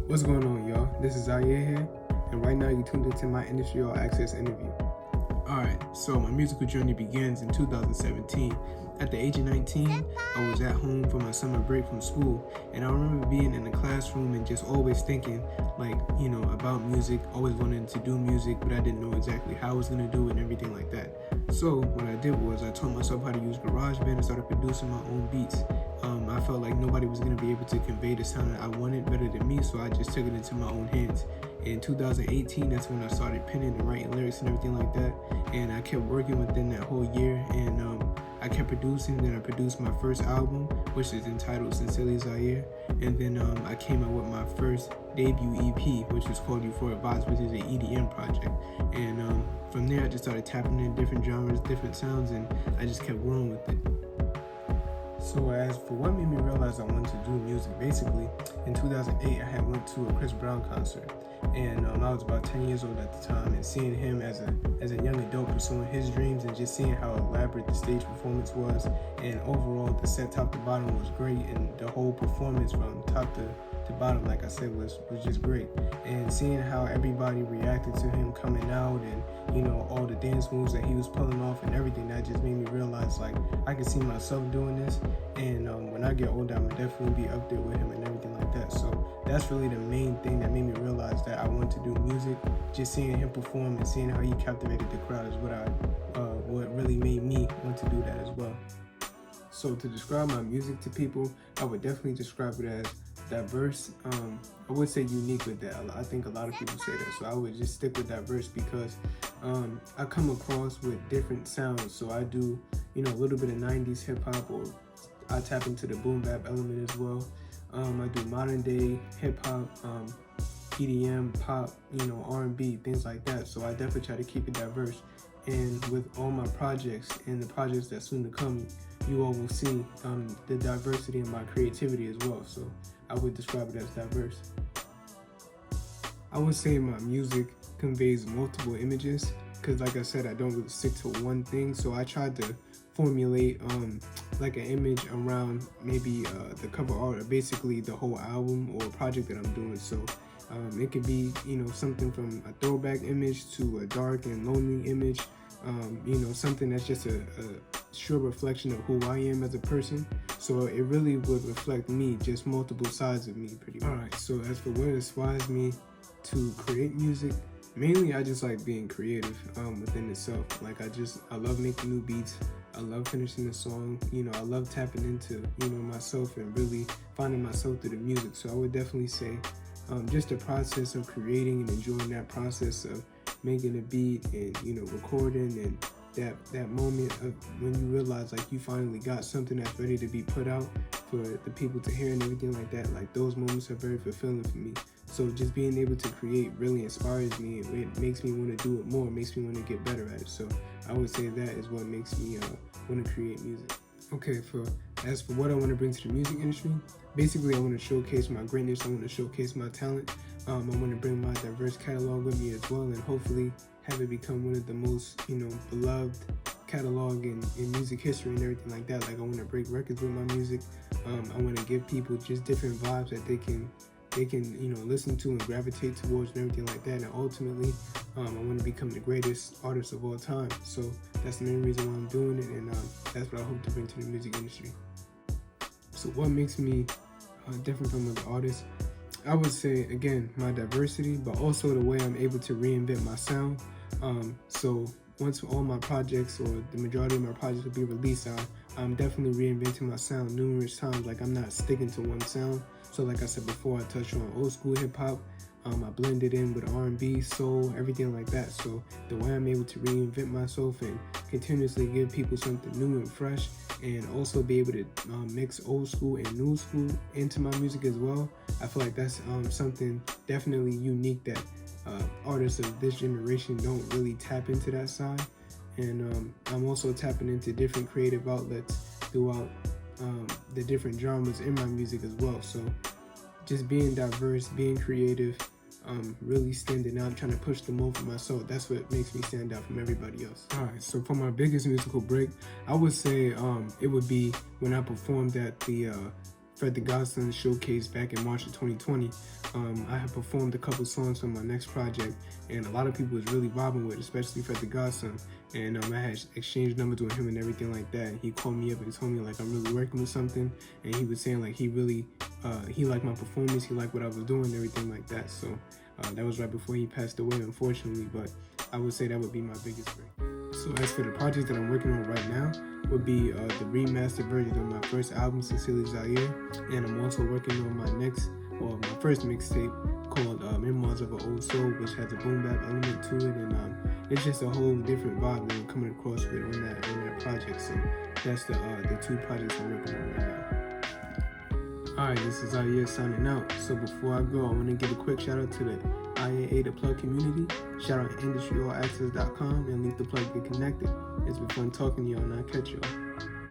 What's going on, y'all? This is Zaire here, and right now you tuned into my Industry All Access interview. Alright, so my musical journey begins in 2017. At the age of 19, I was at home for my summer break from school, and I remember being in the classroom and just always thinking, about music, always wanted to do music, but I didn't know exactly how I was going to do it and everything like that. So what I did was I taught myself how to use GarageBand and started producing my own beats. I felt like nobody was going to be able to convey the sound that I wanted better than me, so I just took it into my own hands. In 2018, that's when I started penning and writing lyrics and everything like that, and I kept working within that whole year, and I kept producing. Then I produced my first album, which is entitled Sincerely Zaire, and then I came out with my first debut EP, which is called Euphoric Vibes, which is an EDM project. And from there, I just started tapping in different genres, different sounds, and I just kept growing with it. So as for what made me realize I wanted to do music, basically, in 2008, I had went to a Chris Brown concert, and I was about 10 years old at the time, and seeing him as a young adult pursuing his dreams, and just seeing how elaborate the stage performance was, and overall the set top to bottom was great, and the whole performance from top to bottom, like I said, was just great. And seeing how everybody reacted to him coming out, and all the dance moves that he was pulling off and everything, that just made me realize like I could see myself doing this, and when I get older, I'm gonna definitely be up there with him and everything like that. So that's really the main thing that made me realize that I want to do music. Just seeing him perform and seeing how he captivated the crowd is what really made me want to do that as well. So to describe my music to people, I would definitely describe it as diverse. I would say unique with that. I think a lot of people say that, so I would just stick with diverse because I come across with different sounds. So I do a little bit of 90s hip hop, or I tap into the boom bap element as well. I do modern day hip hop, EDM, pop, R&B, things like that. So I definitely try to keep it diverse. And with all my projects and the projects that's soon to come, you all will see the diversity in my creativity as well. So I would describe it as diverse. I would say my music conveys multiple images because, like I said, I don't really stick to one thing. So I tried to formulate like an image around maybe the cover art, or basically the whole album or project that I'm doing. So it could be something from a throwback image to a dark and lonely image, something that's just a sure reflection of who I am as a person. So it really would reflect me, just multiple sides of me pretty much. Alright, so as for what inspires me to create music, mainly I just like being creative within itself. Like I love making new beats. I love finishing the song. I love tapping into myself and really finding myself through the music. So I would definitely say just the process of creating and enjoying that process of making a beat and recording, and that moment of when you realize like you finally got something that's ready to be put out for the people to hear and everything like that. Like those moments are very fulfilling for me. So just being able to create really inspires me. It makes me want to do it more, makes me want to get better at it. So I would say that is what makes me want to create music. Okay, as for what I want to bring to the music industry, basically I want to showcase my greatness. I want to showcase my talent. I want to bring my diverse catalog with me as well, and hopefully have it become one of the most beloved catalog in music history and everything like that. Like I want to break records with my music. I want to give people just different vibes that they can listen to and gravitate towards and everything like that. And ultimately, I want to become the greatest artist of all time. So that's the main reason why I'm doing it, and that's what I hope to bring to the music industry. So what makes me different from other artists? I would say, again, my diversity, but also the way I'm able to reinvent my sound. So once all my projects, or the majority of my projects, will be released, I'm definitely reinventing my sound numerous times. Like I'm not sticking to one sound. So like I said before, I touched on old school hip hop. I blended in with R&B, soul, everything like that. So the way I'm able to reinvent myself and continuously give people something new and fresh, and also be able to mix old school and new school into my music as well, I feel like that's something definitely unique that artists of this generation don't really tap into that side. And I'm also tapping into different creative outlets throughout the different genres in my music as well. So just being diverse, being creative, really standing out, trying to push the mold for myself. That's what makes me stand out from everybody else. Alright, so for my biggest musical break, I would say it would be when I performed at the Fred the Godson showcase back in March of 2020. I had performed a couple songs from my next project, and a lot of people was really vibing with it, especially Fred the Godson. And I had exchanged numbers with him and everything like that. He called me up and told me like I'm really working with something, and he was saying like he really he liked my performance, he liked what I was doing, and everything like that. So that was right before he passed away, unfortunately, but I would say that would be my biggest break. So as for the project that I'm working on right now, would be the remastered version of my first album, IS ZYAIRE, and I'm also working on my first mixtape called Memoirs of an Old Soul, which has a boom bap element to it, and it's just a whole different vibe that I'm coming across with on that project. So that's the two projects I'm working on right now. Alright, this is ZYAIRE signing out. So before I go, I want to give a quick shout out to the IAA The Plug community. Shout out industryallAccess.com and Leave the Plug Get Connected. It's been fun talking to y'all, and I'll catch y'all.